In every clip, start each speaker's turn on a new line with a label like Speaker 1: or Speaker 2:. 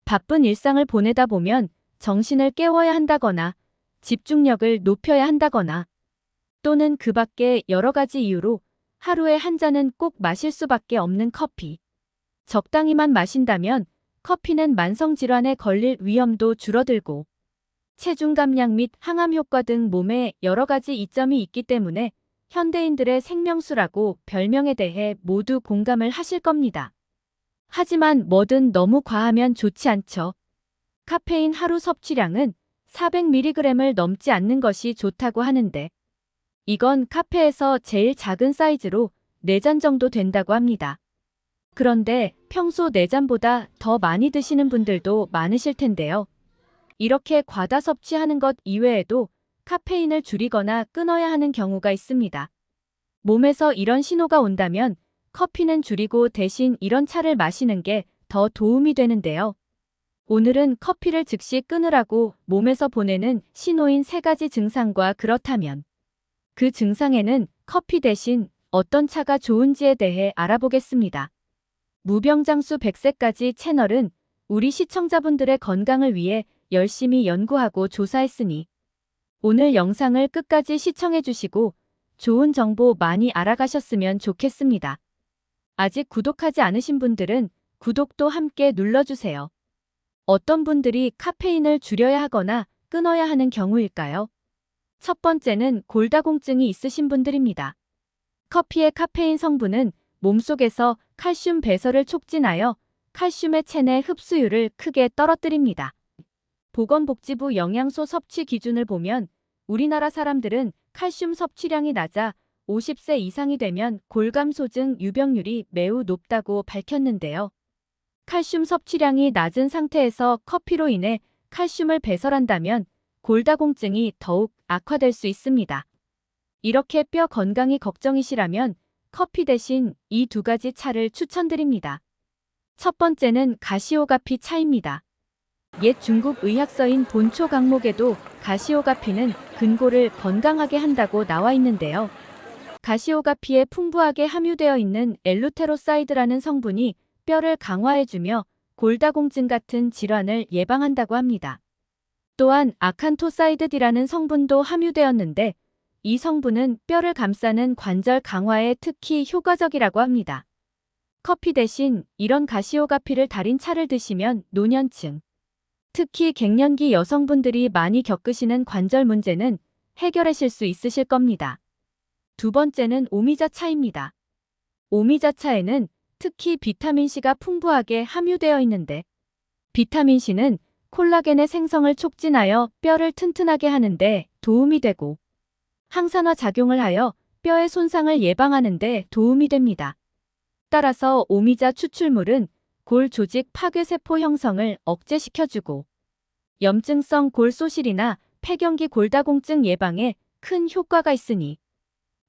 Speaker 1: 바쁜 일상을 보내다 보면 정신을 깨워야 한다거나 집중력을 높여야 한다거나 또는 그 밖에 여러 가지 이유로 하루에 한 잔은 꼭 마실 수밖에 없는 커피. 적당히만 마신다면 커피는 만성질환에 걸릴 위험도 줄어들고 체중 감량 및 항암 효과 등 몸에 여러 가지 이점이 있기 때문에 현대인들의 생명수라고 별명에 대해 모두 공감을 하실 겁니다. 하지만 뭐든 너무 과하면 좋지 않죠. 카페인 하루 섭취량은 400mg을 넘지 않는 것이 좋다고 하는데 이건 카페에서 제일 작은 사이즈로 4잔 정도 된다고 합니다. 그런데 평소 4잔보다 더 많이 드시는 분들도 많으실 텐데요. 이렇게 과다 섭취하는 것 이외에도 카페인을 줄이거나 끊어야 하는 경우가 있습니다. 몸에서 이런 신호가 온다면 커피는 줄이고 대신 이런 차를 마시는 게 더 도움이 되는데요. 오늘은 커피를 즉시 끊으라고 몸에서 보내는 신호인 3가지 증상과 그렇다면 그 증상에는 커피 대신 어떤 차가 좋은지에 대해 알아보겠습니다. 무병장수 100세까지 채널은 우리 시청자분들의 건강을 위해 열심히 연구하고 조사했으니 오늘 영상을 끝까지 시청해주시고 좋은 정보 많이 알아가셨으면 좋겠습니다. 아직 구독하지 않으신 분들은 구독도 함께 눌러주세요. 어떤 분들이 카페인을 줄여야 하거나 끊어야 하는 경우일까요? 첫 번째는 골다공증이 있으신 분들입니다. 커피의 카페인 성분은 몸속에서 칼슘 배설을 촉진하여 칼슘의 체내 흡수율을 크게 떨어뜨립니다. 보건복지부 영양소 섭취 기준을 보면 우리나라 사람들은 칼슘 섭취량이 낮아 50세 이상이 되면 골감소증 유병률이 매우 높다고 밝혔는데요. 칼슘 섭취량이 낮은 상태에서 커피로 인해 칼슘을 배설한다면 골다공증이 더욱 악화될 수 있습니다. 이렇게 뼈 건강이 걱정이시라면 커피 대신 이 2가지 차를 추천드립니다. 첫 번째는 가시오가피 차입니다. 옛 중국 의학서인 본초 강목에도 가시오가피는 근골을 건강하게 한다고 나와 있는데요. 가시오가피에 풍부하게 함유되어 있는 엘루테로사이드라는 성분이 뼈를 강화해주며 골다공증 같은 질환을 예방한다고 합니다. 또한 아칸토사이드디라는 성분도 함유되었는데 이 성분은 뼈를 감싸는 관절 강화에 특히 효과적이라고 합니다. 커피 대신 이런 가시오가피를 달인 차를 드시면 노년층, 특히 갱년기 여성분들이 많이 겪으시는 관절 문제는 해결하실 수 있으실 겁니다. 두 번째는 오미자차입니다. 오미자차에는 특히 비타민C가 풍부하게 함유되어 있는데 비타민C는 콜라겐의 생성을 촉진하여 뼈를 튼튼하게 하는데 도움이 되고 항산화 작용을 하여 뼈의 손상을 예방하는 데 도움이 됩니다. 따라서 오미자 추출물은 골 조직 파괴세포 형성을 억제시켜주고 염증성 골소실이나 폐경기 골다공증 예방에 큰 효과가 있으니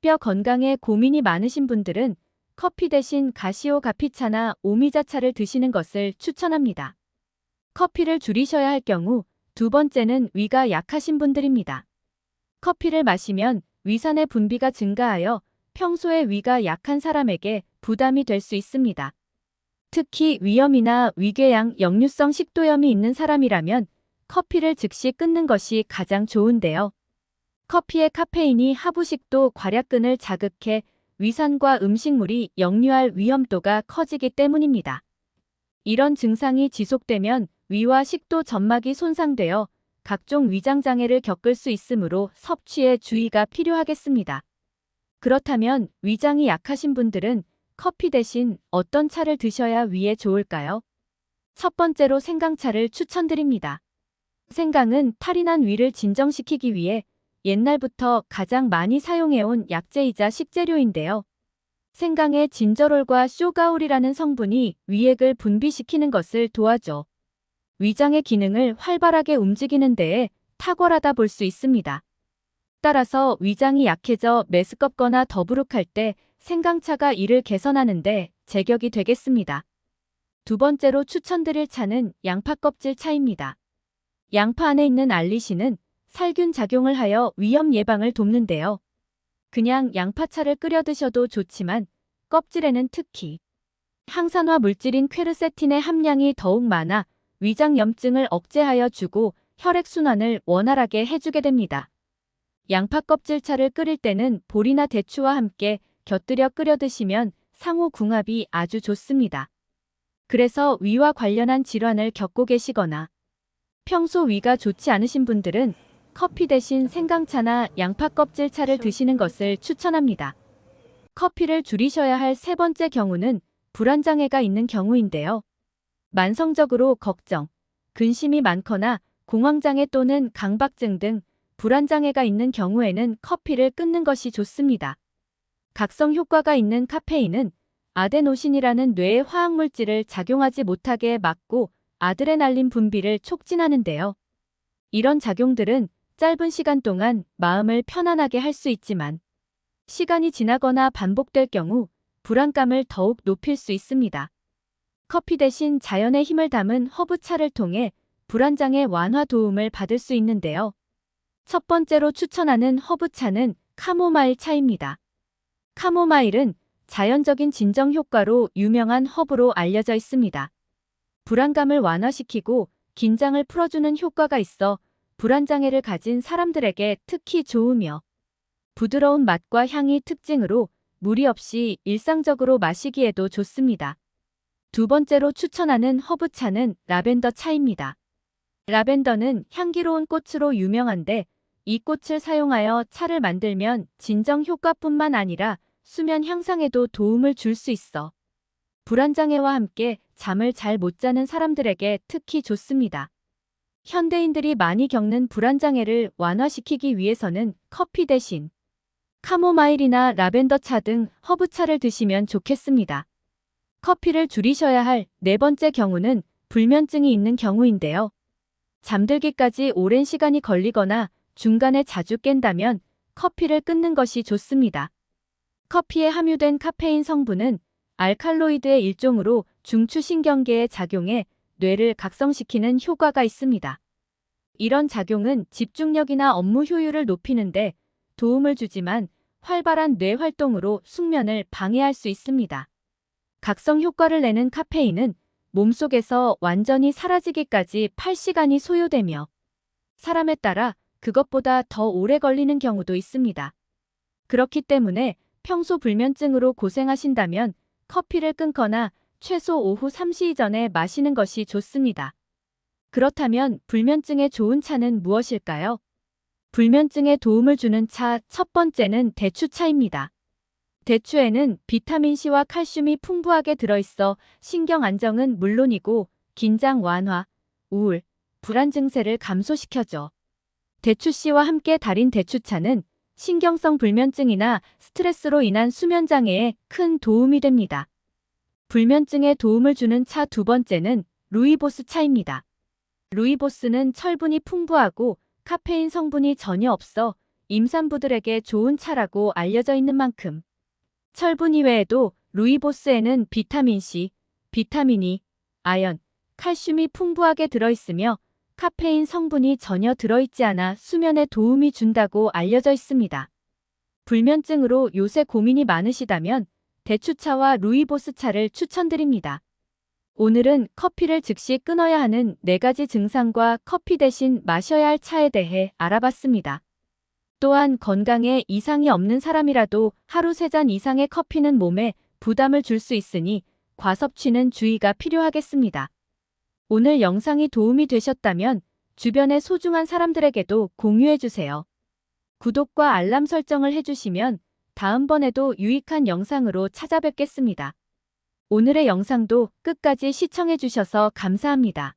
Speaker 1: 뼈 건강에 고민이 많으신 분들은 커피 대신 가시오가피차나 오미자차를 드시는 것을 추천합니다. 커피를 줄이셔야 할 경우 두 번째는 위가 약하신 분들입니다. 커피를 마시면 위산의 분비가 증가하여 평소에 위가 약한 사람에게 부담이 될 수 있습니다. 특히 위염이나 위궤양, 역류성 식도염이 있는 사람이라면 커피를 즉시 끊는 것이 가장 좋은데요. 커피의 카페인이 하부식도 괄약근을 자극해 위산과 음식물이 역류할 위험도가 커지기 때문입니다. 이런 증상이 지속되면 위와 식도 점막이 손상되어 각종 위장장애를 겪을 수 있으므로 섭취에 주의가 필요하겠습니다. 그렇다면 위장이 약하신 분들은 커피 대신 어떤 차를 드셔야 위에 좋을까요? 첫 번째로 생강차를 추천드립니다. 생강은 탈이 난 위를 진정시키기 위해 옛날부터 가장 많이 사용해온 약재이자 식재료인데요. 생강의 진저롤과 쇼가올이라는 성분이 위액을 분비시키는 것을 도와줘 위장의 기능을 활발하게 움직이는 데에 탁월하다 볼 수 있습니다. 따라서 위장이 약해져 메스껍거나 더부룩할 때 생강차가 이를 개선하는 데 제격이 되겠습니다. 두 번째로 추천드릴 차는 양파 껍질 차입니다. 양파 안에 있는 알리신은 살균 작용을 하여 위염 예방을 돕는데요. 그냥 양파차를 끓여 드셔도 좋지만 껍질에는 특히 항산화 물질인 퀘르세틴의 함량이 더욱 많아 위장염증을 억제하여 주고 혈액순환을 원활하게 해주게 됩니다. 양파 껍질차를 끓일 때는 보리나 대추와 함께 곁들여 끓여 드시면 상호 궁합이 아주 좋습니다. 그래서 위와 관련한 질환을 겪고 계시거나 평소 위가 좋지 않으신 분들은 커피 대신 생강차나 양파 껍질차를 드시는 것을 추천합니다. 커피를 줄이셔야 할 세 번째 경우는 불안장애가 있는 경우인데요. 만성적으로 걱정, 근심이 많거나 공황장애 또는 강박증 등 불안장애가 있는 경우에는 커피를 끊는 것이 좋습니다. 각성 효과가 있는 카페인은 아데노신이라는 뇌의 화학물질을 작용하지 못하게 막고 아드레날린 분비를 촉진하는데요. 이런 작용들은 짧은 시간 동안 마음을 편안하게 할 수 있지만 시간이 지나거나 반복될 경우 불안감을 더욱 높일 수 있습니다. 커피 대신 자연의 힘을 담은 허브차를 통해 불안장애 완화 도움을 받을 수 있는데요. 첫 번째로 추천하는 허브차는 카모마일 차입니다. 카모마일은 자연적인 진정 효과로 유명한 허브로 알려져 있습니다. 불안감을 완화시키고 긴장을 풀어주는 효과가 있어 불안장애를 가진 사람들에게 특히 좋으며 부드러운 맛과 향이 특징으로 무리 없이 일상적으로 마시기에도 좋습니다. 두 번째로 추천하는 허브차는 라벤더 차입니다. 라벤더는 향기로운 꽃으로 유명한데 이 꽃을 사용하여 차를 만들면 진정 효과뿐만 아니라 수면 향상에도 도움을 줄 수 있어 불안장애와 함께 잠을 잘 못 자는 사람들에게 특히 좋습니다. 현대인들이 많이 겪는 불안장애를 완화시키기 위해서는 커피 대신 카모마일이나 라벤더 차 등 허브차를 드시면 좋겠습니다. 커피를 줄이셔야 할 네 번째 경우는 불면증이 있는 경우인데요. 잠들기까지 오랜 시간이 걸리거나 중간에 자주 깬다면 커피를 끊는 것이 좋습니다. 커피에 함유된 카페인 성분은 알칼로이드의 일종으로 중추신경계에 작용해 뇌를 각성시키는 효과가 있습니다. 이런 작용은 집중력이나 업무 효율을 높이는데 도움을 주지만 활발한 뇌 활동으로 숙면을 방해할 수 있습니다. 각성 효과를 내는 카페인은 몸속에서 완전히 사라지기까지 8시간이 소요되며 사람에 따라 그것보다 더 오래 걸리는 경우도 있습니다. 그렇기 때문에 평소 불면증으로 고생하신다면 커피를 끊거나 최소 오후 3시 이전에 마시는 것이 좋습니다. 그렇다면 불면증에 좋은 차는 무엇일까요? 불면증에 도움을 주는 차 첫 번째는 대추차입니다. 대추에는 비타민C와 칼슘이 풍부하게 들어있어 신경 안정은 물론이고 긴장 완화, 우울, 불안 증세를 감소시켜줘. 대추씨와 함께 달인 대추차는 신경성 불면증이나 스트레스로 인한 수면 장애에 큰 도움이 됩니다. 불면증에 도움을 주는 차 두 번째는 루이보스 차입니다. 루이보스는 철분이 풍부하고 카페인 성분이 전혀 없어 임산부들에게 좋은 차라고 알려져 있는 만큼 철분 이외에도 루이보스에는 비타민C, 비타민 E, 아연, 칼슘이 풍부하게 들어있으며 카페인 성분이 전혀 들어있지 않아 수면에 도움이 준다고 알려져 있습니다. 불면증으로 요새 고민이 많으시다면 대추차와 루이보스 차를 추천드립니다. 오늘은 커피를 즉시 끊어야 하는 4가지 증상과 커피 대신 마셔야 할 차에 대해 알아봤습니다. 또한 건강에 이상이 없는 사람이라도 하루 3잔 이상의 커피는 몸에 부담을 줄 수 있으니 과섭취는 주의가 필요하겠습니다. 오늘 영상이 도움이 되셨다면 주변의 소중한 사람들에게도 공유해주세요. 구독과 알람 설정을 해주시면 다음번에도 유익한 영상으로 찾아뵙겠습니다. 오늘의 영상도 끝까지 시청해주셔서 감사합니다.